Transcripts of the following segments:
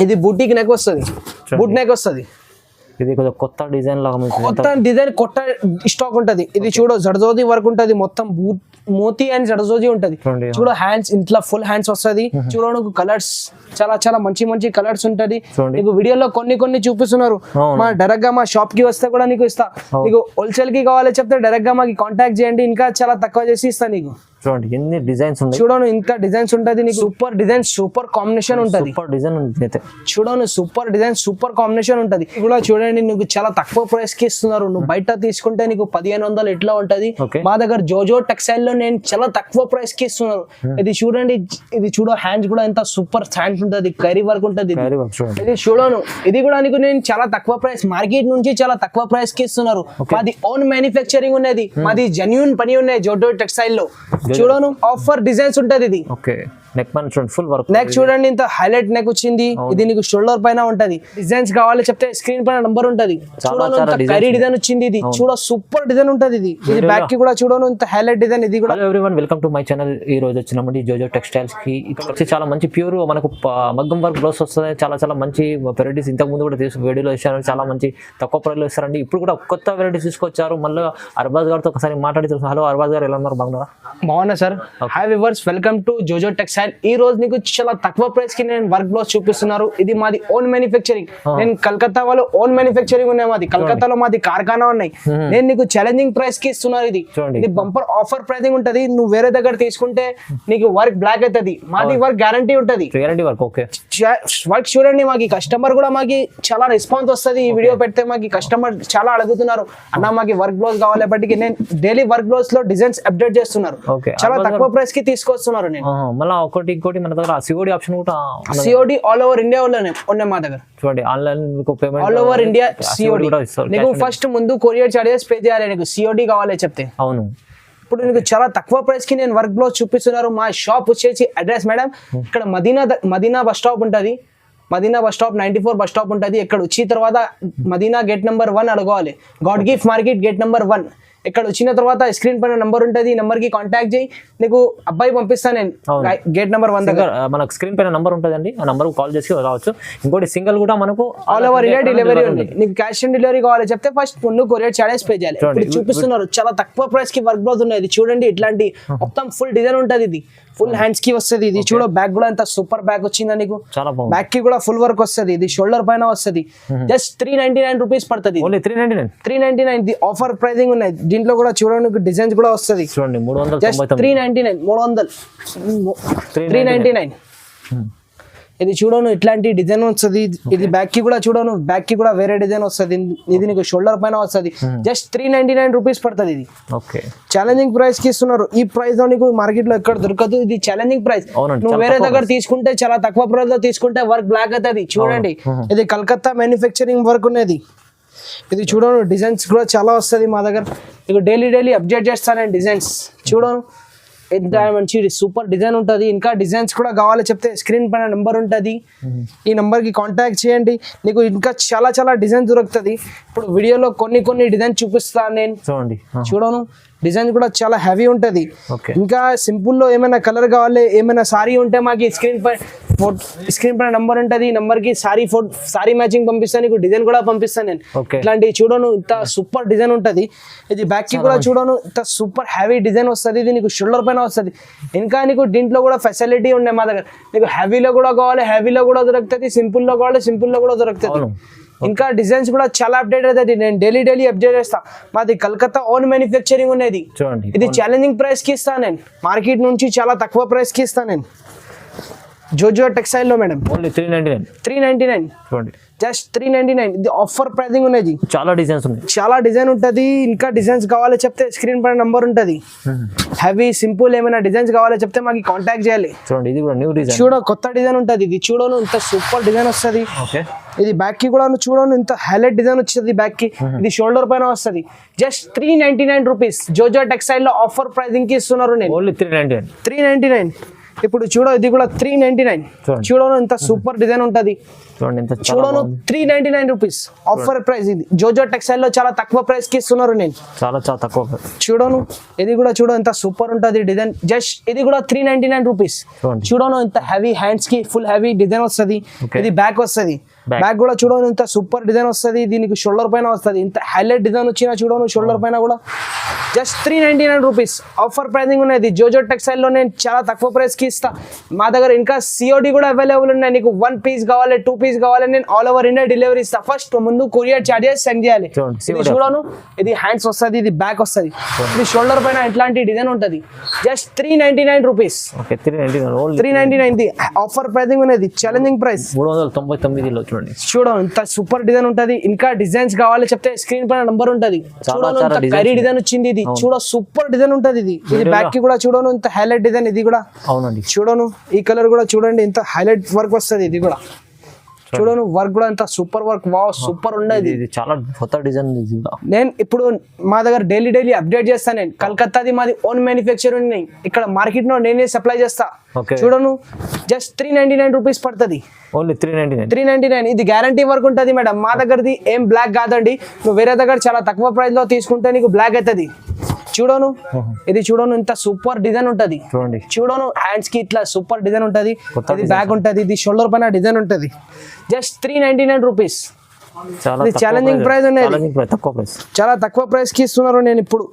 ఇది బూటీకి నెక్ వస్తుంది, boot neck వస్తుంది. ఇది కొంచెం కొత్త డిజైన్ లాగా కొత్త డిజైన్ కొత్త స్టాక్ ఉంటది. ఇది చూడు జడజోది వర్క్ ఉంటది, మొత్తం మోతీ అండ్ జడజోది ఉంటది. చూడు హ్యాండ్స్ ఇంట్లో ఫుల్ హ్యాండ్స్ వస్తుంది. చూడ కలర్స్ చాలా చాలా మంచి మంచి కలర్స్ ఉంటది. నీకు వీడియోలో కొన్ని చూపిస్తున్నారు. మా డైరెక్ట్ గా మా షాప్ కి వస్తే కూడా నీకు ఇస్తా. నీకు హోల్సేల్ కి కావాలి చెప్తే డైరెక్ట్ గా మాకు కాంటాక్ట్ చేయండి, ఇంకా చాలా తక్కువ చేసి ఇస్తా నీకు. చూడండి ఎన్ని డిజైన్స్ ఉన్నాయి, చూడను ఇంకా డిజైన్స్ ఉంటది. నీకు సూపర్ డిజైన్ సూపర్ కాంబినేషన్ ఉంటది. సూపర్ డిజైన్ ఉంది, చూడను సూపర్ డిజైన్ సూపర్ కాంబినేషన్ ఉంటది. కూడా చూడండి నీకు చాలా తక్కువ ప్రైస్ కి ఇస్తున్నారు. నువ్వు బయట తీసుకుంటే నీకు 1500 ఇట్లా ఉంటది. మా దగ్గర జోజో టెక్స్టైల్ లో నేను చాలా తక్కువ ప్రైస్ కి ఇస్తున్నారు. ఇది చూడండి, ఇది చూడ హ్యాండ్స్ కూడా ఎంత సూపర్ హ్యాండ్స్ ఉంటది, కైరీ వర్క్ ఉంటది. ఇది చూడను, ఇది కూడా నీకు నేను చాలా తక్కువ ప్రైస్ మార్కెట్ నుంచి చాలా తక్కువ ప్రైస్ కి ఇస్తున్నారు. మాది ఓన్ మ్యానుఫ్యాక్చరింగ్ ఉన్నది, మాది జెన్యూన్ పని ఉన్నాయి జోజో టెక్స్టైల్ లో. చూడను ఆఫర్ డిజైన్స్ ఉంటది. ఇది నెక్ పైన చూడండి ఫుల్ వర్క్. నెక్ చూడండి ఇంత హైలైట్ నెక్ వచ్చింది. ఇది నీకు షోల్డర్ పైన ఉంటది. డిజైన్స్ కావాలి చెప్తే స్క్రీన్ పైన నంబర్ ఉంటది. చూడను కైరీ డిజైన్ వచ్చింది. ఇది చూడ సూపర్ డిజైన్ ఉంటది. ఇది బ్యాక్ కి కూడా చూడను ఇంత హైలైట్ డిజైన్. ఇది కూడా everyone welcome to my channel. ఈ రోజు వచ్చినామండి జోజో టెక్స్టైల్స్ కి. ఇక్కడ వచ్చి చాలా మంచి ప్యూర్ మనకు మగ్గం వర్క్ బ్లౌజ్ వస్తుంది. చాలా మంచి వెరైటీస్ ఇంతకు ముందు కూడా వీడియోలో ఇచ్చారు. చాలా మంచి తక్కువ ప్రైస్ లో ఇస్తారండి. ఇప్పుడు కూడా కొత్త వెరైటీస్ తీసుకొచ్చారు. మళ్ళీ అర్బాజ్ గారితో ఒకసారి మాట్లాడి. హలో అర్బాజ్ గారు, ఎలా ఉన్నారు? బాగున్నారా? బాగున్నా sir. Hi viewers, welcome to Jojo textile. ఈ రోజు నీకు చాలా తక్కువ ప్రైస్ కి నేను వర్క్ బ్లౌజ్ చూపిస్తున్నారు. ఇది మాది ఓన్ మ్యానుఫ్యాక్చరింగ్. నేను కలకత్తా వాళ్ళు ఓన్ మ్యానుఫ్యాక్చరింగ్ ఉన్నాయి. మాది కలకత్తాలో మాది కార్ఖానా ఉన్నాయి. నేను నీకు ఛాలెంజింగ్ ప్రైస్ కి ఇస్తున్నారు. ఇది బంపర్ ఆఫర్ ప్రైసింగ్ ఉంటది. నువ్వు వేరే దగ్గర తీసుకుంటే నీకు వర్క్ బ్లాక్ అవుతుంది. మాది వర్క్ గ్యారంటీ ఉంటది. వర్క్ చూడండి, మాకి కస్టమర్ కూడా మాకి చాలా రెస్పాన్స్ వస్తుంది. ఈ వీడియో పెడితే మాకి కస్టమర్ చాలా అడుగుతున్నారు, అన్న మాకి వర్క్ బ్లౌజ్ కావాలి. బట్టికి నేను డైలీ వర్క్ బ్లౌజ్ లో డిజైన్స్ అప్డేట్ చేస్తున్నారు. చాలా తక్కువ ప్రైస్ కి తీసుకొస్తున్నారు. నేను మళ్ళీ ఇంకోటి మన దగ్గర సిఓడి ఆప్షన్ కూడా, సిఓడి ఆల్ ఓవర్ ఇండియా ఉన్నాయి మా దగ్గర. చూడండి ఆన్లైన్ మీకు payment all over India COD. నీకు ఫస్ట్ ముందు కొరియర్ చార్జెస్ పే చేయాలి. నీకు సిఓడి కావాలి చెప్తే. అవును. ఇప్పుడు నీకు చాలా తక్కువ ప్రైస్ కి నేను వర్క్ బ్లౌజ్ చూపిస్తున్నారు. మా షాప్ వచ్చేసి అడ్రస్ మేడం ఇక్కడ మదీనా బస్ స్టాప్ ఉంటది. Madina bus stop 94 bus stop ఉంటుంది. ఇక్కడ వచ్చిన తర్వాత మదీనా గేట్ నెంబర్ 1 అడగాలి. God Gift market gate number 1. ఇక్కడ వచ్చిన తర్వాత స్క్రీన్ పైన నంబర్ ఉంటుంది. ఈ నంబర్ కి కాంటాక్ట్ చేయి, నీకు అబ్బాయి పంపిస్తాను నేను గేట్ నెంబర్ 1 దగ్గర. మనకు స్క్రీన్ పైన నంబర్ ఉంటుందండి, ఆ నంబర్ కాల్ చేసి రావచ్చు. ఇంకోటి సింగిల్ కూడా మనకు ఆల్ ఓవర్ ఇండియా డెలివరీ ఉంది. నీకు క్యాష్ ఆన్ డెలివరీ కావాలి చెప్తే ఫస్ట్ ముందు కొరియర్ చార్జెస్ పే చేయాలి. చూపిస్తున్నారు చాలా తక్కువ ప్రైస్ కి వర్క్ బ్లౌజ్ ఉన్నాయి. చూడండి ఇట్లాంటి మొత్తం ఫుల్ డిజైన్ ఉంటుంది. ఇది ఫుల్ హ్యాండ్స్ కి వస్తుంది. ఇది చూడ బ్యాక్ కూడా ఎంత సూపర్ బ్యాక్ వచ్చిందా నీకు. బ్యాక్ కి కూడా ఫుల్ వర్క్ వస్తుంది. ఇది షోల్డర్ పైన వస్తుంది. జస్ట్ 399 రూపీస్ పడుతుంది. 399 ఆఫర్ ప్రైసింగ్ ఉన్నాయి. దీంట్లో కూడా చూడండి డిజైన్స్ కూడా వస్తుంది. చూడండి 399. ఇది చూడను ఇట్లాంటి డిజైన్ వస్తుంది. ఇది బ్యాక్ కి కూడా చూడను, బ్యాక్ కి కూడా వేరే డిజైన్ వస్తుంది. ఇది నీకు షోల్డర్ పైన వస్తుంది. జస్ట్ 399 రూపీస్ పడుతుంది. ఇది ఛాలెంజింగ్ ప్రైస్ కి ఇస్తున్నారు. ఈ ప్రైస్ లో నీకు మార్కెట్ లో ఎక్కడ దొరకదు. ఇది ఛాలెంజింగ్ ప్రైస్. నువ్వు వేరే దగ్గర తీసుకుంటే చాలా తక్కువ ప్రైస్ లో తీసుకుంటే వర్క్ బ్లాక్ అవుతుంది. చూడండి ఇది కలకత్తా మ్యానుఫ్యాక్చరింగ్ వర్క్ ఉన్నది. ఇది చూడను డిజైన్స్ కూడా చాలా వస్తుంది మా దగ్గర. నీకు డైలీ అప్డేట్ చేస్తాను నేను డిజైన్స్. చూడను ఎంత మంచి సూపర్ డిజైన్ ఉంటుంది. ఇంకా డిజైన్స్ కూడా కావాలి చెప్తే స్క్రీన్ పైన నెంబర్ ఉంటుంది. ఈ నెంబర్ కి కాంటాక్ట్ చేయండి. నీకు ఇంకా చాలా డిజైన్ దొరుకుతుంది. ఇప్పుడు వీడియోలో కొన్ని డిజైన్ చూపిస్తాను నేను. చూడను డిజైన్ కూడా చాలా హెవీ ఉంటది. ఇంకా సింపుల్ లో ఏమైనా కలర్ కావాలి, ఏమైనా సారీ ఉంటే మాకు స్క్రీన్ పైన నంబర్ ఉంటది. ఈ నంబర్ కి సారీ మ్యాచింగ్ పంపిస్తాను. నీకు డిజైన్ కూడా పంపిస్తాను నేను. ఇట్లాంటి చూడను ఇంత సూపర్ డిజైన్ ఉంటది. ఇది బ్యాక్ కి కూడా చూడను ఇంత సూపర్ హెవీ డిజైన్ వస్తుంది. ఇది నీకు షోల్డర్ పైన వస్తుంది. ఇంకా నీకు దీంట్లో కూడా ఫెసిలిటీ ఉన్నాయి మా దగ్గర. నీకు హెవీలో కూడా కావాలి, హెవీలో కూడా దొరుకుతుంది. సింపుల్ లో కావాలి, సింపుల్ లో కూడా దొరుకుతుంది. ఇంకా డిజైన్స్ కూడా చాలా అప్డేట్ అవుతుంది. నేను డైలీ అప్డేట్ చేస్తా. మాది కలకత్తా ఓన్ మ్యానుఫ్యాక్చరింగ్ ఉన్నది. ఇది ఛాలెంజింగ్ ప్రైస్ కి ఇస్తాను నేను. మార్కెట్ నుంచి చాలా తక్కువ ప్రైస్ కి ఇస్తాను నేను. జోజో టెక్స్టైల్ లో మేడం 399. జస్ట్ 399. ఇది ఆఫర్ ప్రైసింగ్ ఉన్నది. చాలా డిజైన్ ఉంటది. ఇంకా డిజైన్స్ కావాలి చెప్తే స్క్రీన్ పైన నంబర్ ఉంటది. హెవీ సింపుల్ ఏమైనా డిజైన్స్ కావాలి చెప్తే మాకు కాంటాక్ట్ చేయాలి. చూడ కొత్త డిజైన్ ఉంటది. ఇది చూడను ఇంత సూపర్ డిజైన్ వస్తుంది. ఇది బ్యాక్ కి కూడా చూడను ఇంత హైలైట్ డిజైన్ వచ్చేది బ్యాక్ కి. ఇది షోల్డర్ పైన వస్తుంది. Just 399 rupees. జోజో టెక్స్టైల్ లో ఆఫర్ ప్రైసింగ్ కి ఇస్తున్నారు నేను. 399. ఇప్పుడు చూడ ఇది కూడా 399. చూడండి. చూడను ఇంత సూపర్ డిజైన్ ఉంటది. చూడండి ఎంత చాలా చూడను బాగుంది. 399 రూపీస్ ఆఫర్ ప్రైస్. ఇది జోజో టెక్స్టైల్ లో చాలా తక్కువ ప్రైస్ కి ఇస్తున్నారు నేను. చాలా చాలా తక్కువ. చూడను ఇది కూడా చూడ ఎంత సూపర్ ఉంటది డిజైన్. జస్ట్ ఇది కూడా 399 రూపీస్. చూడండి. చూడను ఇంత హెవీ హ్యాండ్స్ కి ఫుల్ హెవీ డిజైన్ వస్తది. Okay. ఇది బ్యాక్ వస్తది. Back. బ్యాక్ కూడా చూడను ఇంత సూపర్ డిజైన్ వస్తది. దీనికి షోల్డర్ పైన వస్తది. ఇంత హైలైట్ డిజైన్ వచ్చినా చూడను షోల్డర్ పైన కూడా జస్ట్ 399 రూపీస్ ఆఫర్ ప్రైసింగ్ ఉన్నది. జోజో టెక్స్టైల్ లో నేను చాలా తక్కువ ప్రైస్ కి ఇస్తా. మా దగ్గర ఇంకా సిఓడి కూడా అవైలబుల్ ఉన్నాయి. నీకు 1 పీస్ కావాలి 2 పీస్ కావాలి నేను ఆల్ ఓవర్ ఇండియా డెలివరీ ఇస్తా. ఫస్ట్ ముందు కొరియర్ చార్జెస్ సెండ్ చేయాలి. చూడండి, ఇది COD చూడను ఇది హ్యాండ్స్ వస్తది. ఇది బ్యాక్ వస్తది. ఇది షోల్డర్ పైన ఎట్లాంటి డిజైన్ ఉంటది. Just 399 rupees. Okay 399 only 399 offer pricing ఉన్నది. ఛాలెంజింగ్ ప్రైస్ 399లో చూడండి. చూడండి ఇంత సూపర్ డిజైన్ ఉంటది. ఇంకా డిజైన్స్ కావాలి చెప్తే స్క్రీన్ పైన నంబర్ ఉంటది. చాలా చూడను ఇంత designs కరీ డిజైన్ వచ్చింది. ఇది చూడ సూపర్ డిజైన్ ఉంటది. ఇది Video బ్యాక్ కి కూడా చూడను ఇంత హైలైట్ డిజైన్. ఇది కూడా అవునండి. చూడను ఈ కలర్ కూడా చూడండి ఇంత హైలైట్ వర్క్ వస్తది. ఇది కూడా చూడను వర్క్ కూడా ఇంత సూపర్ వర్క్. వావ్ సూపర్ ఉండేది. ఇది చాలా కొత్త డిజైన్ ఇది కూడా. నేను ఇప్పుడు మా దగ్గర డైలీ అప్డేట్ చేస్తాను. నేను కలకత్తాది మాది ఓన్ మ్యానుఫ్యాక్చరింగ్ ఉన్నాయి. ఇక్కడ మార్కెట్ లో నేనే సప్లై చేస్తా. Okay. చూడను జస్ట్ 399 రూపీస్ పడుతుంది. ఓన్లీ 399. 399 ఇది గ్యారంటీ వర్క్ ఉంటుంది మేడం. మా దగ్గరది ఏం బ్లాక్ కాదండి. నువ్వు వేరే దగ్గర చాలా తక్కువ ప్రైస్ లో తీసుకుంటే నీకు బ్లాక్ అవుతుంది. చూడను ఇది చూడను ఇంత సూపర్ డిజైన్ ఉంటది. చూడండి చూడను హ్యాండ్స్ కి ఇట్లా సూపర్ డిజైన్ ఉంటది. కొత్త ఇది design. బ్యాక్ ఉంటది. ఇది షోల్డర్ పైన డిజైన్ ఉంటది. Just 399 rupees. చాలా ఇది ఛాలెంజింగ్ ప్రైస్ ఉన్నది. ఛాలెంజింగ్ ప్రైస్, తక్కువ ప్రైస్. చాలా తక్కువ ప్రైస్ కి ఇస్తున్నారు నేను ఇప్పుడు.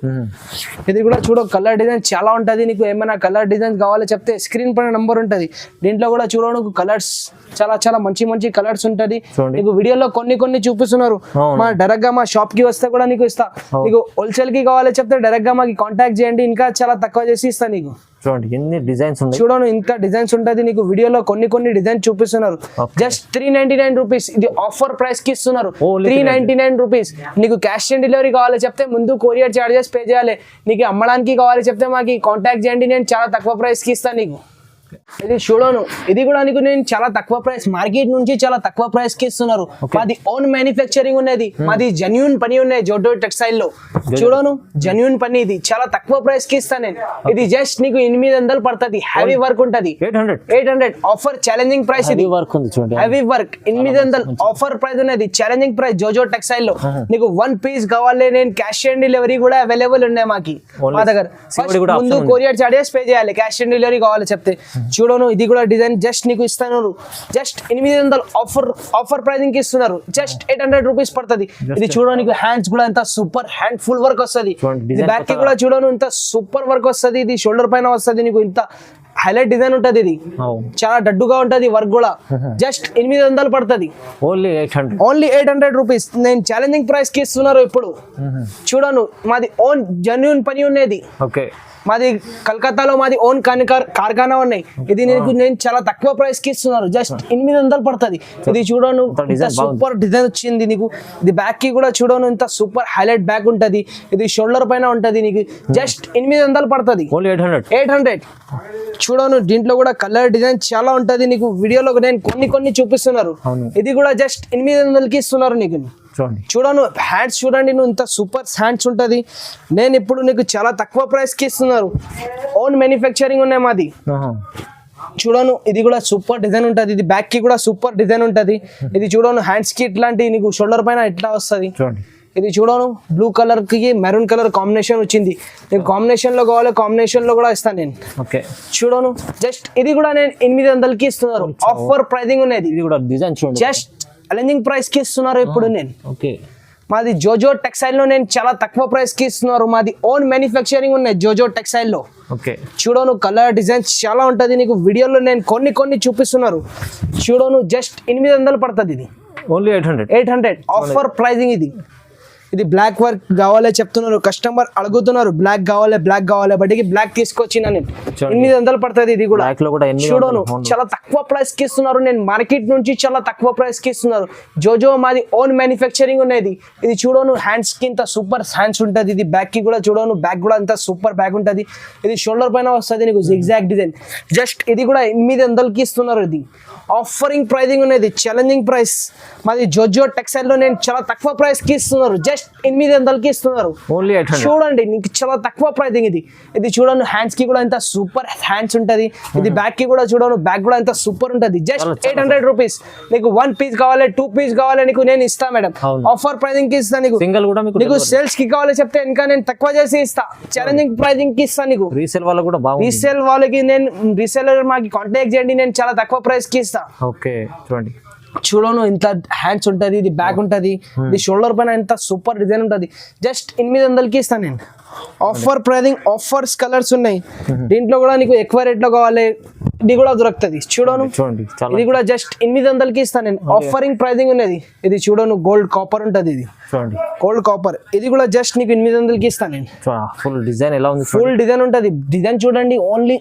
ఇది కూడా చూడ కలర్ డిజైన్ చాలా ఉంటది. నీకు ఏమైనా కలర్ డిజైన్ కావాలో చెప్తే స్క్రీన్ పైన నంబర్ ఉంటది. దీంట్లో కూడా చూడడానికి కలర్స్ చాలా మంచి కలర్స్ ఉంటది. చూడండి. నీకు వీడియోలో కొన్ని చూపిస్తున్నారు. అవును. మా డైరెక్ట్ గా మా షాప్ కి వస్తే కూడా నీకు ఇస్తా. నీకు హోల్సేల్ కి కావాలో చెప్తే డైరెక్ట్ గా మాకు కాంటాక్ట్ చేయండి. ఇంకా చాలా తక్కువ చేసి ఇస్తా నీకు. చూడండి ఎన్ని డిజైన్స్ ఉన్నాయి. చూడను ఇంకా డిజైన్స్ ఉంటది. నీకు వీడియోలో కొన్ని డిజైన్ చూపిస్తున్నారు. Okay. Just 399 rupees. ఇది ఆఫర్ ప్రైస్ కి ఇస్తున్నారు. Only 399 rupees. నీకు క్యాష్ ఆన్ డెలివరీ కావాలి చెప్తే ముందు కొరియర్ చార్జెస్ పే చేయాలి. నీకు అమ్మడానికి కావాలి చెప్తే మాకు కాంటాక్ట్ చేయండి. నేను చాలా తక్కువ ప్రైస్ కి ఇస్తాను నీకు. ఇది చూడను ఇది కూడా నీకు నేను చాలా తక్కువ ప్రైస్ మార్కెట్ నుంచి చాలా తక్కువ ప్రైస్ కి ఇస్తున్నారు. మాది ఓన్ మ్యానుఫ్యాక్చరింగ్ ఉన్నది. మాది జెన్యూన్ పని ఉన్నాయి జోజో టెక్స్టైల్ లో. చూడను జెన్యూన్ పని. ఇది చాలా తక్కువ ప్రైస్ కి ఇస్తాను నేను. ఇది జస్ట్ నీకు 800 పడుతుంది. హెవీ వర్క్ ఉంటది. 800 ఆఫర్ ఛాలెంజింగ్ ప్రైస్. ఇది వర్క్ ఉంది చూడండి. హెవీ వర్క్ 800 ఆఫర్ ప్రైస్ ఉన్నది. ఛాలెంజింగ్ ప్రైస్ జోజో టెక్స్టైల్ లో. నీకు 1 పీస్ కావాలి నేను క్యాష్ ఆన్ డెలివరీ కూడా అవైలబుల్ ఉన్నాయి మాకి మా దగ్గర. ముందు కొరియర్ చార్జెస్ పే చేయాలి. క్యాష్ ఆన్ డెలివరీ కావాలి చెప్తే. చూడను ఇది కూడా డిజైన్ జస్ట్ నీకు ఇస్తాను. జస్ట్ 800 ఆఫర్ ప్రైజింగ్ కి ఇస్తున్నారు. జస్ట్ 800 రూపీస్ పడుతుంది. ఇది చూడడానికి హ్యాండ్స్ కూడా ఎంత సూపర్ హ్యాండ్ ఫుల్ వర్క్ వస్తుంది. బ్యాక్ కి కూడా చూడను ఇంత సూపర్ వర్క్ వస్తుంది. ఇది షోల్డర్ పైన వస్తుంది. నీకు ఇంత హైలైట్ డిజైన్ ఉంటది. ఇది చాలా డడ్డుగా ఉంటది. వర్క్ కూడా జస్ట్ 800 పడుతుంది. Only 800 rupees. నేను ఛాలెంజింగ్ ప్రైస్ కి ఇస్తున్నారు ఇప్పుడు. చూడను మాది ఓన్ జెన్యూన్ పని ఉన్నది. ఓకే మాది కలకత్తాలో మాది ఓన్ కార్ఖానా ఉన్నాయి. ఇది నీకు నేను చాలా తక్కువ ప్రైస్ కి ఇస్తున్నారు. జస్ట్ 800 పడుతుంది. ఇది చూడను సూపర్ డిజైన్ వచ్చింది నీకు. ఇది బ్యాక్ కి కూడా చూడను ఇంత సూపర్ హైలైట్ బ్యాక్ ఉంటది. ఇది షోల్డర్ పైన ఉంటది. నీకు జస్ట్ 800 పడుతుంది. 800 చూడను. దీంట్లో కూడా కలర్ డిజైన్ చాలా ఉంటది. నీకు వీడియోలో నేను కొన్ని చూపిస్తున్నారు. ఇది కూడా జస్ట్ 800 కి ఇస్తున్నారు నీకు. చూడను హ్యాండ్స్ చూడండి. నువ్వు ఇంత సూపర్ హ్యాండ్స్ ఉంటది. నేను ఇప్పుడు నీకు చాలా తక్కువ ప్రైస్ కి ఇస్తున్నారు. ఓన్ మ్యానుఫ్యాక్చరింగ్ ఉన్నాయి మాది. చూడను ఇది కూడా సూపర్ డిజైన్ ఉంటది. ఇది బ్యాక్ కి కూడా సూపర్ డిజైన్ ఉంటది. ఇది చూడను హ్యాండ్స్ కి ఇట్లాంటి నీకు షోల్డర్ పైన ఇట్లా వస్తుంది. ఇది చూడను బ్లూ కలర్ కి మెరూన్ కలర్ కాంబినేషన్ వచ్చింది. నీకు కాంబినేషన్ లో కావాలి కాంబినేషన్ లో కూడా ఇస్తాను నేను. చూడను జస్ట్ ఇది కూడా నేను 800 కి ఇస్తున్నారు. ఆఫర్ ప్రైజింగ్ ఉన్నది. ఇది కూడా డిజైన్ చూడండి. జస్ట్ ఛాలెంజింగ్ ప్రైస్ కి ఇస్తున్నారు ఇప్పుడు నేను. ఓకే మాది జోజో టెక్స్టైల్ లో నేను చాలా తక్కువ ప్రైస్ కి ఇస్తున్నారు. మాది ఓన్ మ్యానుఫ్యాక్చరింగ్ ఉన్నాయి జోజో టెక్స్టైల్ లో. ఓకే చూడను కలర్ డిజైన్స్ చాలా ఉంటది. నీకు వీడియోలో నేను కొన్ని చూపిస్తున్నారు. చూడను జస్ట్ 800 పడుతుంది. ఇది ఓన్లీ 800 ఆఫర్ ప్రైజింగ్. ఇది బ్లాక్ వర్క్ కావాలే చెప్తున్నారు. కస్టమర్ అడుగుతున్నారు బ్లాక్ కావాలి బట్టికి బ్లాక్ తీసుకొచ్చిన నేను. 800 పడుతుంది. ఇది కూడా చూడను చాలా తక్కువ ప్రైస్ కి ఇస్తున్నారు. నేను మార్కెట్ నుంచి చాలా తక్కువ ప్రైస్ కి ఇస్తున్నారు. జోజో మాది ఓన్ మ్యానుఫ్యాక్చరింగ్ ఉన్నది. ఇది చూడను హ్యాండ్స్ కి ఇంత సూపర్ హ్యాండ్స్ ఉంటది. ఇది బ్యాక్ కి కూడా చూడను బ్యాక్ కూడా ఇంత సూపర్ బ్యాక్ ఉంటది. ఇది షోల్డర్ పైన వస్తుంది నీకు జిగ్జాగ్ డిజైన్. జస్ట్ ఇది కూడా 800 కి ఇస్తున్నారు. ఇది ఆఫరింగ్ ప్రైజింగ్ ఉన్నది, ఛాలెంజింగ్ ప్రైస్. మాది జోజో టెక్స్టైల్ లో నేను చాలా తక్కువ ప్రైస్ కి ఇస్తున్నారు, జస్ట్ 800కి ఇస్తున్నారు. ఓన్లీ 800. చూడండి నీకు చాలా తక్కువ ప్రైజింగ్ ఇది. ఇది చూడండి హ్యాండ్స్ కి కూడా ఎంత సూపర్ హ్యాండ్స్ ఉంటది. ఇది బ్యాక్ కి కూడా చూడను, బ్యాక్ కూడా ఎంత సూపర్ ఉంటది. Just 800 rupees. నీకు 1 పీస్ కావాలి, 2 పీస్ కావాలి, నీకు నేను ఇస్తా మేడం. ఆఫర్ ప్రైజింగ్ కి ఇస్తా నీకు. సింగిల్ కూడా నీకు సేల్స్ కి కావాలి చెప్తే ఇంకా నేను తక్కువ చేసి ఇస్తా. ఛాలెంజింగ్ ప్రైజింగ్ కి ఇస్తా నీకు. రీసేల్ వాళ్ళ కూడా బాగుంది. రీసేల్ వాళ్ళకి నేను రీసేలర్ మాకి కాంటాక్ట్ చేయండి, నేను చాలా తక్కువ ప్రైస్ కి ఇస్తా. ఓకే చూడండి చూడను ఇంత హ్యాండ్స్ ఉంటది, ఇది బ్యాక్ ఉంటది, ఇది షోల్డర్ పైన ఎంత సూపర్ డిజైన్ ఉంటది. జస్ట్ 800కి ఇస్తాను నేను. ఆఫర్ ప్రైజింగ్, ఆఫర్స్ కలర్స్ ఉన్నాయి. దీంట్లో కూడా నీకు ఎక్కువ రేట్ లో కావాలి, ఇది కూడా దొరుకుతుంది. చూడను చూడండి ఇది కూడా జస్ట్ 800కి ఇస్తాను నేను. ఆఫరింగ్ ప్రైజింగ్ ఉన్నది. ఇది చూడను గోల్డ్ కాపర్ ఉంటది, ఇది చూడండి గోల్డ్ కాపర్. ఇది కూడా జస్ట్ నీకు 800కి ఇస్తాను నేను. ఫుల్ డిజైన్ ఎలా ఉంది? ఫుల్ డిజైన్ ఉంటది. డిజైన్ చూడండి, ఓన్లీ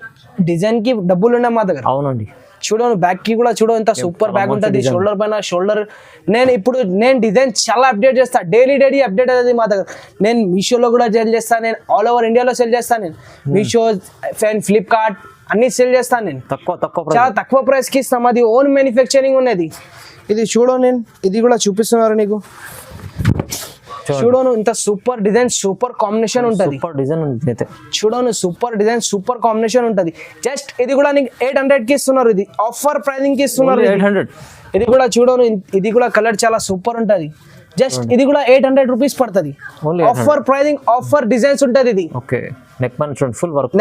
డిజైన్ కి డబ్బులు ఉన్నాయి మా దగ్గర. అవునండి చూడను బ్యాక్ కి కూడా చూడ ఎంత సూపర్ బ్యాగ్ ఉంటది. షోల్డర్ పైన షోల్డర్ నేను డిజైన్ చాలా అప్డేట్ చేస్తా, డైలీ అప్డేట్ అవుతుంది మా దగ్గర. నేను మీషోలో కూడా సేల్ చేస్తాను, నేను ఆల్ ఓవర్ ఇండియాలో సేల్ చేస్తాను. నేను మీషో అండ్ ఫ్లిప్కార్ట్ అన్ని సేల్ చేస్తాను నేను. చాలా తక్కువ ప్రైస్ కి ఇస్తాం. అది ఓన్ మ్యానుఫ్యాక్చరింగ్ ఉన్నది. ఇది చూడ నేను ఇది కూడా చూపిస్తున్నారు నీకు. చూడను ఇంత సూపర్ డిజైన్, సూపర్ కాంబినేషన్ ఉంటది. చూడను సూపర్ డిజైన్, సూపర్ కాంబినేషన్ ఉంటది. జస్ట్ ఇది కూడా నీకు 800కి ఇస్తున్నారు. ఇది ఆఫర్ ప్రైజింగ్ కి ఇస్తున్నారు. 800. ఇది కూడా చూడను, ఇది కూడా కలర్ చాలా సూపర్ ఉంటది. జస్ట్ ఇది కూడా 800 రూపీస్ పడుతుంది. ఆఫర్ ప్రైజింగ్, ఆఫర్ డిజైన్స్ ఉంటది. ఇది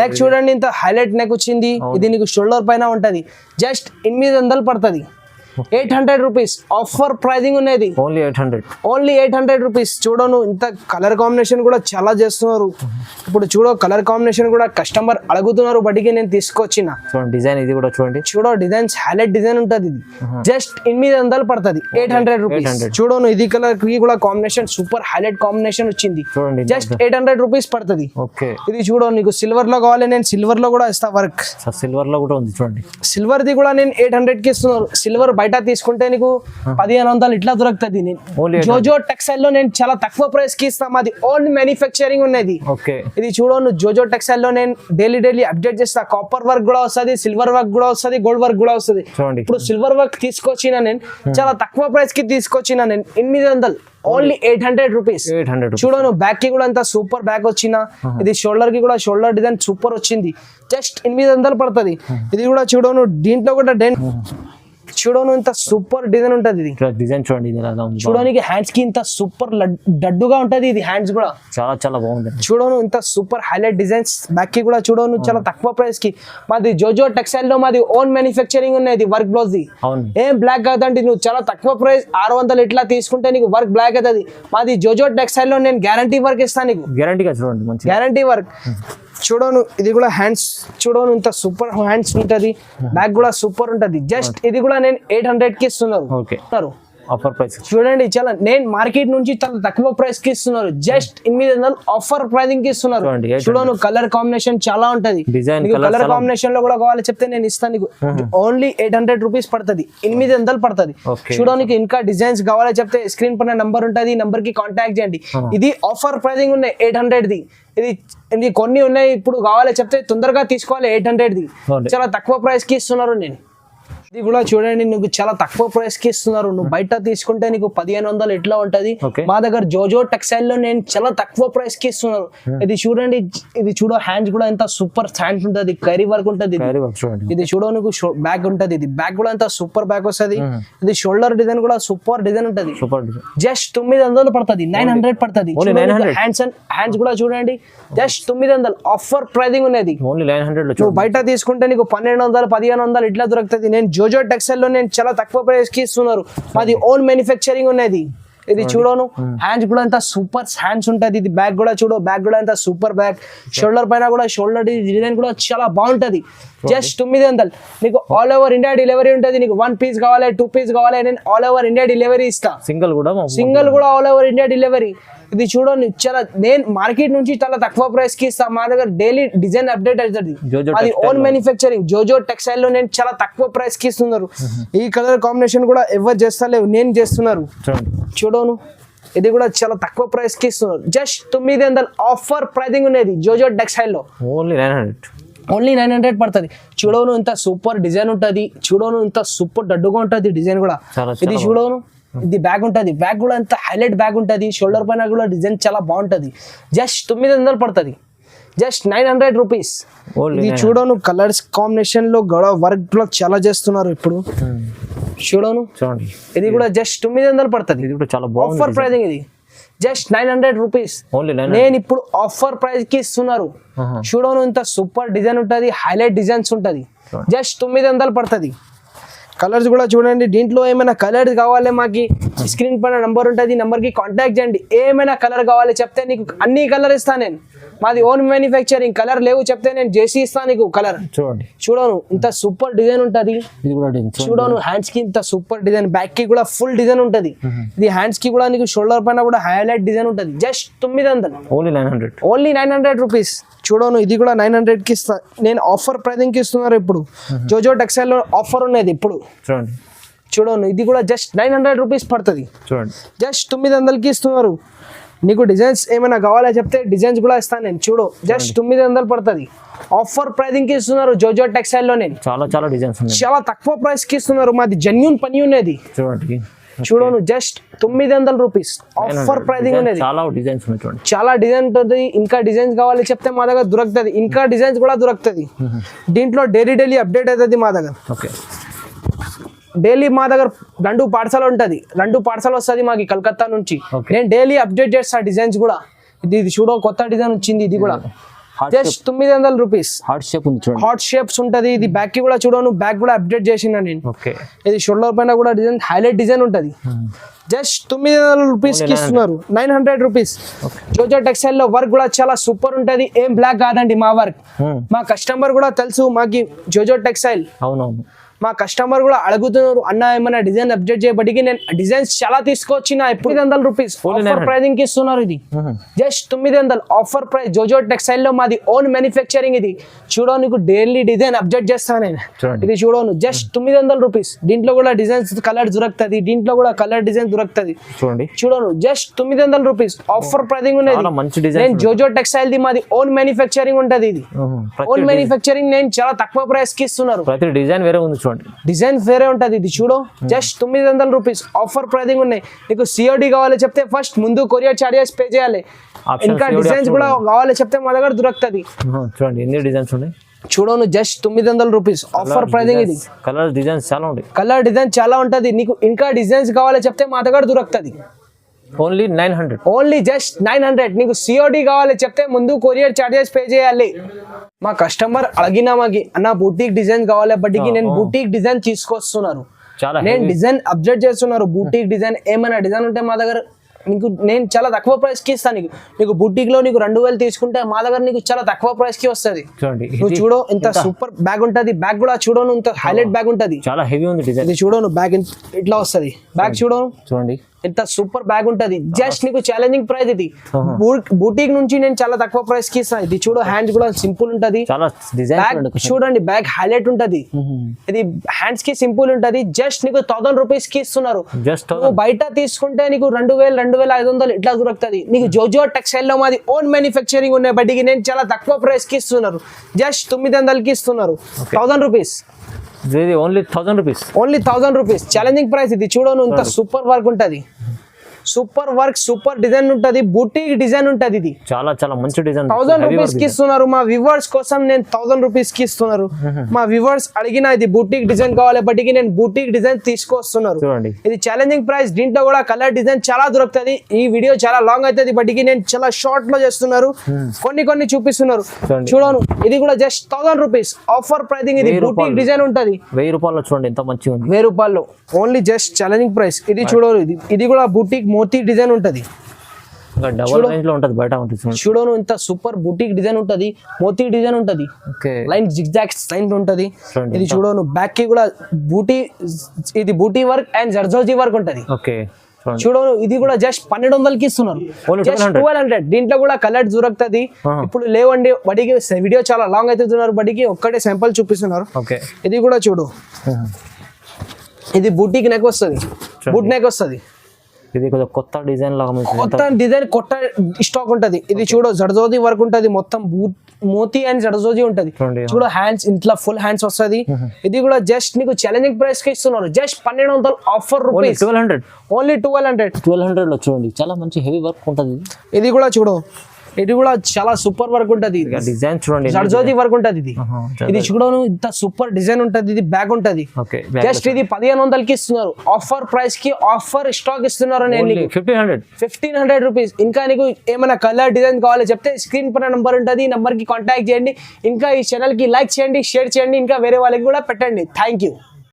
నెక్ చూడండి ఇంత హైలైట్ నెక్ వచ్చింది. ఇది నీకు షోల్డర్ పైన ఉంటది. జస్ట్ 800 పడుతుంది. 800 రూపీస్ ఆఫర్ ప్రైజింగ్ ఉన్నది. Only 800 rupees. చూడను ఇంత కలర్ కాంబినేషన్ కూడా చాలా చేస్తున్నారు. ఇప్పుడు చూడ కలర్ కాంబినేషన్ కూడా కస్టమర్ అడుగుతున్నారు, బడికి నేను తీసుకొచ్చిన డిజైన్. ఇది కూడా చూడండి, చూడ డిజైన్స్ హైలైట్ డిజైన్ ఉంటది. ఇది జస్ట్ 800 పడుతుంది. 800 రూపీస్. చూడను ఇది కలర్ కి కూడా కాంబినేషన్ సూపర్ హైలైట్ కాంబినేషన్ వచ్చింది. జస్ట్ 800 రూపీస్ పడుతుంది. ఇది చూడ నీకు సిల్వర్ లో కావాలి, నేను సిల్వర్ లో కూడా ఇస్తా. వర్క్ సిల్వర్ లో కూడా ఉంది చూడండి. సిల్వర్ ది కూడా నేను 800కి ఇస్తున్నారు. సిల్వర్ బయట తీసుకుంటే నీకు 1500 ఇట్లా దొరుకుతుంది. జోజో టెక్స్టైల్ లో నేను చాలా తక్కువ ప్రైస్ కి ఇస్తాం. అది ఓన్ మ్యానుఫ్యాక్చరింగ్ ఉన్నది. ఇది చూడను జోజో టెక్స్టైల్ లో నేను డైలీ అప్డేట్ చేస్తా. కాపర్ వర్క్ కూడా వస్తుంది, సిల్వర్ వర్క్ కూడా వస్తుంది, గోల్డ్ వర్క్ కూడా వస్తుంది. ఇప్పుడు సిల్వర్ వర్క్ తీసుకొచ్చిన నేను చాలా తక్కువ ప్రైస్ కి తీసుకొచ్చిన నేను 800. Only 800 rupees. చూడను బ్యాక్ కి కూడా అంత సూపర్ బ్యాక్ వచ్చిన. ఇది షోల్డర్ కి కూడా షోల్డర్ డిజైన్ సూపర్ వచ్చింది. జస్ట్ 800 పడుతుంది. ఇది కూడా చూడను దీంట్లో కూడా చూడను ఇంత సూపర్ డిజైన్ ఉంటది. ఇది డిజైన్ చూడండి, చూడడానికి హ్యాండ్స్ కి ఇంత సూపర్ డడ్డుగా ఉంటది. ఇది హ్యాండ్స్ కూడా చాలా బాగుంది. చూడను ఇంత సూపర్ హైలైట్ డిజైన్స్. బ్యాక్ కి కూడా చూడను చాలా తక్కువ ప్రైస్ కి. మాది జోజో టెక్స్టైల్ లో మాది ఓన్ మ్యానుఫ్యాక్చరింగ్ ఉన్నది. వర్క్ బ్లౌజ్ ది ఏం బ్లాక్ కాదండి. నువ్వు చాలా తక్కువ ప్రైస్ 600 ఇట్లా తీసుకుంటే నీకు వర్క్ బ్లాక్ అవుతుంది. మాది జోజో టెక్స్టైల్ లో నేను గ్యారంటీ వర్క్ ఇస్తాను నీకు. Guarantee work. చూడను ఇది కూడా హ్యాండ్స్ చూడను ఇంత సూపర్ హ్యాండ్స్ ఉంటది. బ్యాక్ కూడా సూపర్ ఉంటది. జస్ట్ ఇది కూడా నేను 800కి ఇస్తున్నారు. ఆఫర్ ప్రైస్ చూడండి చాలా నేను మార్కెట్ నుంచి చాలా తక్కువ ప్రైస్ కి ఇస్తున్నారు. జస్ట్ 800 ఆఫర్ ప్రైజింగ్ కి ఇస్తున్నారు. చూడను కలర్ కాంబినేషన్ చాలా ఉంటది. కలర్ కాంబినేషన్ లో కూడా కావాలి చెప్తే నేను ఇస్తాను నీకు. ఓన్లీ 800 రూపీస్ పడుతుంది. 800 పడుతుంది. చూడడానికి ఇంకా డిజైన్స్ కావాలి చెప్తే స్క్రీన్ పైన నంబర్ ఉంటది, నంబర్ కి కాంటాక్ట్ చేయండి. ఇది ఆఫర్ ప్రైజింగ్ ఉన్నాయి 800ది. ఇది కొన్ని ఉన్నాయి, ఇప్పుడు కావాలి చెప్తే తొందరగా తీసుకోవాలి. 800ది చాలా తక్కువ ప్రైస్ కి ఇస్తున్నారు. నేను ఇది కూడా చూడండి నీకు చాలా తక్కువ ప్రైస్ కి ఇస్తున్నారు. నువ్వు బయట తీసుకుంటే నీకు 1500 ఎట్లా ఉంటది. మా దగ్గర జోజో టెక్స్టైల్ లో నేను చాలా తక్కువ ప్రైస్ కి ఇస్తున్నారు. ఇది చూడండి, ఇది చూడ హ్యాండ్స్ కూడా ఎంత సూపర్ హ్యాండ్స్ ఉంటది. కైరీ వర్క్ ఉంటది. ఇది చూడ నీకు బ్యాగ్ ఉంటది. ఇది బ్యాగ్ కూడా ఎంత సూపర్ బ్యాగ్ వస్తుంది. ఇది షోల్డర్ డిజైన్ కూడా సూపర్ డిజైన్ ఉంటది. జస్ట్ 900 పడుతుంది. 900 పడుతుంది. హ్యాండ్స్ కూడా చూడండి జస్ట్ 900 ఆఫర్ ప్రైజింగ్ ఉన్నది. నువ్వు బయట తీసుకుంటే నీకు 1200 1500 ఇట్లా దొరుకుతుంది. నేను జోజో టెక్స్టైల్ లో నేను చాలా తక్కువ ప్రైస్ కి ఇస్తున్నారు. మాది ఓన్ మ్యానుఫ్యాక్చరింగ్ ఉన్నది. ఇది చూడను హ్యాండ్స్ కూడా ఎంత సూపర్ హ్యాండ్స్ ఉంటది. ఇది బ్యాగ్ కూడా చూడు, బ్యాగ్ కూడా ఎంత సూపర్ బ్యాగ్. షోల్డర్ పైన కూడా షోల్డర్ డిజైన్ కూడా చాలా బాగుంటది. జస్ట్ 900. నీకు ఆల్ ఓవర్ ఇండియా డెలివరీ ఉంటది. నీకు 1 పీస్ కావాలి, 2 పీస్ కావాలి, నేను ఆల్ ఓవర్ ఇండియా డెలివరీ ఇస్తా. సింగిల్ కూడా ఆల్ ఓవర్ ఇండియా డెలివరీ. ఇది చూడండి చాలా నేను మార్కెట్ నుంచి చాలా తక్కువ ప్రైస్ కి ఇస్తా. మా దగ్గర డైలీ డిజైన్ అప్డేట్ అవుతుంది. అది ఓన్ మ్యానుఫ్యాక్చరింగ్. జోజో టెక్స్టైల్ లో నేను చాలా తక్కువ ప్రైస్ కి ఇస్తున్నారు. ఈ కలర్ కాంబినేషన్ కూడా ఎవరు చేస్తలేవు, నేను చేస్తున్నారు. చూడను ఇది కూడా చాలా తక్కువ ప్రైస్ కి ఇస్తున్నారు. జస్ట్ 900 ఆఫర్ ప్రైజింగ్ ఉన్నది జోజో టెక్స్టైల్ లో. ఓన్లీ 900 పడుతుంది. చూడవును ఇంత సూపర్ డిజైన్ ఉంటుంది, చూడవును ఇంత సూపర్ డడ్డుగా ఉంటుంది డిజైన్ కూడా. ఇది చూడవును, ఇది బ్యాగ్ ఉంటుంది, బ్యాగ్ కూడా ఎంత హైలైట్ బ్యాగ్ ఉంటుంది, షోల్డర్ పైన కూడా డిజైన్ చాలా బాగుంటుంది. జస్ట్ 900 పడుతుంది, జస్ట్ 900 రూపీస్. ఇది చూడను కలర్స్ కాంబినేషన్ లో గొడవ వర్క్ లో చాలా చేస్తున్నారు ఇప్పుడు. చూడను ఇది కూడా జస్ట్ 900 పడుతుంది. ఇది కూడా చాలా బాగుంది. ఆఫర్ ప్రైజింగ్ ఇది జస్ట్ 900 రూపీస్. నేను ఇప్పుడు ఆఫర్ ప్రైస్ కి ఇస్తున్నారు. చూడను ఇంత సూపర్ డిజైన్ ఉంటుంది, హైలైట్ డిజైన్స్ ఉంటుంది, జస్ట్ 900 పడుతుంది. కలర్స్ కూడా చూడండి, దీంట్లో ఏమైనా కలర్స్ కావాలి మాకి స్క్రీన్ పైన నంబర్ ఉంటుంది, నంబర్ కి కాంటాక్ట్ చేయండి. ఏమైనా కలర్ కావాలి చెప్తే నీకు అన్ని కలర్ ఇస్తాను నేను, మాది ఓన్ మ్యానుఫ్యాక్చరింగ్. కలర్ లేవు చెప్తే నేను చేసి ఇస్తాను నీకు కలర్. చూడను ఇంత సూపర్ డిజైన్ ఉంటుంది. చూడను హ్యాండ్స్ కి ఇంత సూపర్ డిజైన్, బ్యాక్ కి కూడా ఫుల్ డిజైన్ ఉంటుంది. ఇది హ్యాండ్స్ కి కూడా నీకు షోల్డర్ పైన కూడా హైలైట్ డిజైన్ ఉంటుంది. Just 900, only 900 rupees. చూడను ఇది కూడా 900 కి ఇస్తా నేను, ఆఫర్ ప్రైజింగ్ కి ఇస్తున్నారు ఇప్పుడు. జోజో టెక్స్టైల్ లో ఆఫర్ ఉన్నది ఇప్పుడు. చూడను ఇది కూడా జస్ట్ 900 రూపీస్ పడుతుంది, జస్ట్ 900కి ఇస్తున్నారు. నీకు డిజైన్స్ ఏమైనా కావాలో చెప్తే డిజైన్స్ కూడా ఇస్తాను నేను. చూడు జస్ట్ 900 పడుతుంది, ఆఫర్ ప్రైజింగ్ కి ఇస్తున్నారు జోజో టెక్స్టైల్ లో. నేను చాలా డిజైన్స్ చాలా తక్కువ ప్రైస్ కి ఇస్తున్నారు, మాది జెన్యూన్ పని ఉన్నది. చూడను జస్ట్ 900 రూపీస్ ఆఫర్ ప్రైజింగ్ ఉన్నది. చాలా డిజైన్ ఉంటుంది. ఇంకా డిజైన్స్ కావాలి చెప్తే మా దగ్గర దొరుకుతుంది, ఇంకా డిజైన్స్ కూడా దొరుకుతుంది. దీంట్లో డైలీ అప్డేట్ అవుతుంది మా దగ్గర. డైలీ మా దగ్గర 2 పార్సల్ ఉంటుంది, 2 పార్సల్ వస్తుంది మాకు కలకత్తా నుంచి. నేను డైలీ అప్డేట్ చేస్తా డిజైన్స్ కూడా. ఇది చూడ కొత్త డిజైన్ వచ్చింది, ఇది కూడా జస్ట్ 900 రూపీస్. హార్ట్ షేప్స్ ఉంటది. ఇది బ్యాక్ కి కూడా చూడను, బ్యాక్ కూడా అప్డేట్ చేసిన నేను. ఇది షోల్డర్ పైన కూడా డిజైన్ హైలైట్ డిజైన్ ఉంటది. జస్ట్ 900 రూపీస్ కి ఇస్తున్నారు, 900 రూపీస్. జోజో టెక్స్టైల్ లో వర్క్ కూడా చాలా సూపర్ ఉంటది, ఏం బ్లాక్ కాదండి మా వర్క్. మా కస్టమర్ కూడా తెలుసు మాకి జోజో టెక్స్టైల్. మా కస్టమర్ కూడా అడుగుతున్నారు, అన్న ఏమైనా డిజైన్ అప్డేట్ చేయబడికి. నేను డిజైన్స్ చాలా తీసుకొచ్చిన. 900 రూపీస్ ఆఫర్ ప్రైజింగ్ కి ఇస్తున్నారు. ఇది జస్ట్ 900 ఆఫర్ ప్రైస్. జోజో టెక్స్టైల్ లో మాది ఓన్ మ్యానుఫ్యాక్చరింగ్. ఇది చూడో నీకు డైలీ డిజైన్ అప్డేట్ చేస్తాను నేను. ఇది చూడను జస్ట్ 900 రూపీస్. దీంట్లో కూడా డిజైన్స్ కలర్ దొరుకుతుంది, దీంట్లో కూడా కలర్ డిజైన్ దొరుకుతుంది. చూడను జస్ట్ 900 రూపీస్ ఆఫర్ ప్రైజింగ్ ఉన్నది. నేను జోజో టెక్స్టైల్ ది మాది ఓన్ మ్యానుఫ్యాక్చరింగ్ ఉంటది. ఇది ఓన్ మ్యానుఫ్యాక్చరింగ్ నేను చాలా తక్కువ ప్రైస్ కి ఇస్తున్నారు. డిజైన్ వేరే ఉంది, డిజైన్ వేరే ఉంటది. ఇది చూడు జస్ట్ 900 రూపీస్ ఆఫర్ ప్రైజింగ్ ఉన్నాయి. నీకు సిఓడి కావాలి చెప్తే ఫస్ట్ ముందు కొరియర్ చార్జెస్ పే చేయాలి. ఇంకా డిజైన్స్ కూడా కావాలి చెప్తే మా దగ్గర దొరుకుతుంది. చూడండి ఎన్ని డిజైన్స్ ఉన్నాయి. చూడను జస్ట్ 900 రూపీస్ ఆఫర్ ప్రైజింగ్. ఇది కలర్ డిజైన్స్ చాలా ఉంటాయి, కలర్ డిజైన్ చాలా ఉంటది. నీకు ఇంకా డిజైన్స్ కావాలి చెప్తే మా దగ్గర దొరుకుతుంది. Only 900, only just 900. నీకు సిఓడి కావాలి చెప్తే ముందు కొరియర్ చార్జెస్ పే చేయాలి. మా కస్టమర్ అడిగినా మాకి అన్న బూటీక్ డిజైన్ కావాలి బట్టికి నేను బూటీక్ డిజైన్ తీసుకొస్తున్నారు. నేను డిజైన్ అప్డేట్ చేస్తున్నారు. బూటీక్ డిజైన్ ఏమైనా డిజైన్ ఉంటే మా దగ్గర నీకు నేను చాలా తక్కువ ప్రైస్ కి ఇస్తాను. నీకు బూటీక్ లో నీకు 2000 తీసుకుంటే మా దగ్గర నీకు చాలా తక్కువ ప్రైస్ కి వస్తుంది. నువ్వు చూడు ఇంత సూపర్ బ్యాగ్ ఉంటది. బ్యాగ్ కూడా చూడను ఇంత హైలైట్ బ్యాగ్ ఉంటది, చాలా హెవీ ఉంది డిజైన్. ఇది చూడను బ్యాగ్ ఇట్లా వస్తుంది. బ్యాగ్ చూడను చూడండి ఎంత సూపర్ బ్యాగ్ ఉంటది. జస్ట్ నీకు ఛాలెంజింగ్ ప్రైస్. ఇది బూటీక్ నుంచి నేను చాలా తక్కువ ప్రైస్ కి ఇస్తాను. ఇది చూడు హ్యాండ్స్ కూడా సింపుల్ ఉంటది. చూడండి బ్యాగ్ హైలైట్ ఉంటది. ఇది హ్యాండ్స్ కి సింపుల్ ఉంటది. జస్ట్ నీకు 1000 రూపీస్ కి ఇస్తున్నారు. నువ్వు బయట తీసుకుంటే నీకు 2000, 2500 ఇట్లా దొరుకుతుంది. నీకు జోజో టెక్స్టైల్ లో మాది ఓన్ మ్యానుఫ్యాక్చరింగ్ ఉన్నాయి బట్టికి నేను చాలా తక్కువ ప్రైస్ కి ఇస్తున్నారు. జస్ట్ 900 కి ఇస్తున్నారు. 1000 rupees, only 1000 rupees, only 1000 rupees. Challenging price. ఇది చూడను ఇంత సూపర్ వర్క్ ఉంటది, సూపర్ వర్క్ సూపర్ డిజైన్ ఉంటది, బూటీక్ డిజైన్ ఉంటది. ఇది చాలా చాలా మంచి డిజైన్. 1000 రూపీస్ కి ఇస్తున్నారు. మా వ్యూవర్స్ కోసం నేను 1000 రూపీస్ కి ఇస్తున్నారు. మా వ్యూవర్స్ అడిగిన ఇది బూటీక్ డిజైన్ కావాలి బట్టికి నేను బూటీక్ డిజైన్ తీసుకొస్తున్నారు. ఇది ఛాలెంజింగ్ ప్రైస్. దీంట్లో కూడా కలర్ డిజైన్ చాలా దొరుకుతుంది. ఈ వీడియో చాలా లాంగ్ అవుతుంది బట్టికి నేను చాలా షార్ట్ లో చేస్తున్నారు, కొన్ని చూపిస్తున్నారు. చూడను ఇది కూడా జస్ట్ 1000 రూపీస్ ఆఫర్ ప్రైజింగ్. ఇది బూటీక్ డిజైన్ ఉంటది. 1000 రూపాయలు చూడండి ఎంత మంచిగా ఉంది. 1000 రూపాయలు ఓన్లీ జస్ట్ ఛాలెంజింగ్ ప్రైస్. ఇది చూడరు, ఇది కూడా బూటీక్ మోతీ డిజైన్ ఉంటది. చూడను ఇంత సూపర్ బూటీక్ డిజైన్ ఉంటది, మోతీ డిజైన్ ఉంటది, లైన్ జిగ్జాగ్స్ లైన్ ఉంటది. ఇది చూడను బ్యాక్ కి కూడా బూటీ, ఇది బూటీ వర్క్ అండ్ జర్జోజీ వర్క్ ఉంటది. చూడను ఇది కూడా జస్ట్ 1200 కి ఇస్తున్నారు. 1200. దీంట్లో కూడా కలర్ దొరుకుతుంది. ఇప్పుడు లేవండి బడికి, వీడియో చాలా లాంగ్ అవుతున్నారు బడికి, ఒక్కటే శాంపుల్ చూపిస్తున్నారు. ఇది కూడా చూడు, ఇది బూటీక్ నెక్ వస్తుంది, బూట్ నెక్ వస్తుంది. ఇది కొంచెం కొత్త డిజైన్ లాగా మీకు కొత్త డిజైన్ కొత్త స్టాక్ ఉంటది. ఇది చూడు జర్దోజీ వర్క్ ఉంటది, మొత్తం మోతీ అండ్ జర్దోజీ ఉంటది. చూడండి. చూడు హ్యాండ్స్ ఇంట్లో ఫుల్ హ్యాండ్స్ వస్తది. ఇది కూడా జస్ట్ నీకు ఛాలెంజింగ్ ప్రైస్ కి ఇస్తున్నారు. జస్ట్ 1200 ఆఫర్ రూపీస్, 1200 ఓన్లీ 1200 లో చూడండి చాలా మంచి హెవీ వర్క్ ఉంటుంది. ఇది కూడా చూడు, ఇది కూడా చాలా సూపర్ వర్క్ ఉంటది. డిజైన్ చూడండి జర్దోజీ వర్క్ ఉంటది. ఇది చూడను ఇంత సూపర్ డిజైన్ ఉంటది. ఇది బ్యాగ్ ఉంటది. ఓకే జస్ట్ ఇది 1500 కి ఇస్తున్నారు. ఆఫర్ ప్రైస్ కి ఆఫర్ స్టాక్ ఇస్తున్నారు. నేను 1500 రూపీస్. ఇంకా నీకు ఏమైనా కలర్ డిజైన్ కావాలి చెప్తే స్క్రీన్ పైన నంబర్ ఉంటుంది, ఈ నంబర్ కి కాంటాక్ట్ చేయండి. ఇంకా ఈ ఛానల్ కి లైక్ చేయండి, షేర్ చేయండి, ఇంకా వేరే వాళ్ళకి కూడా పెట్టండి. Thank you.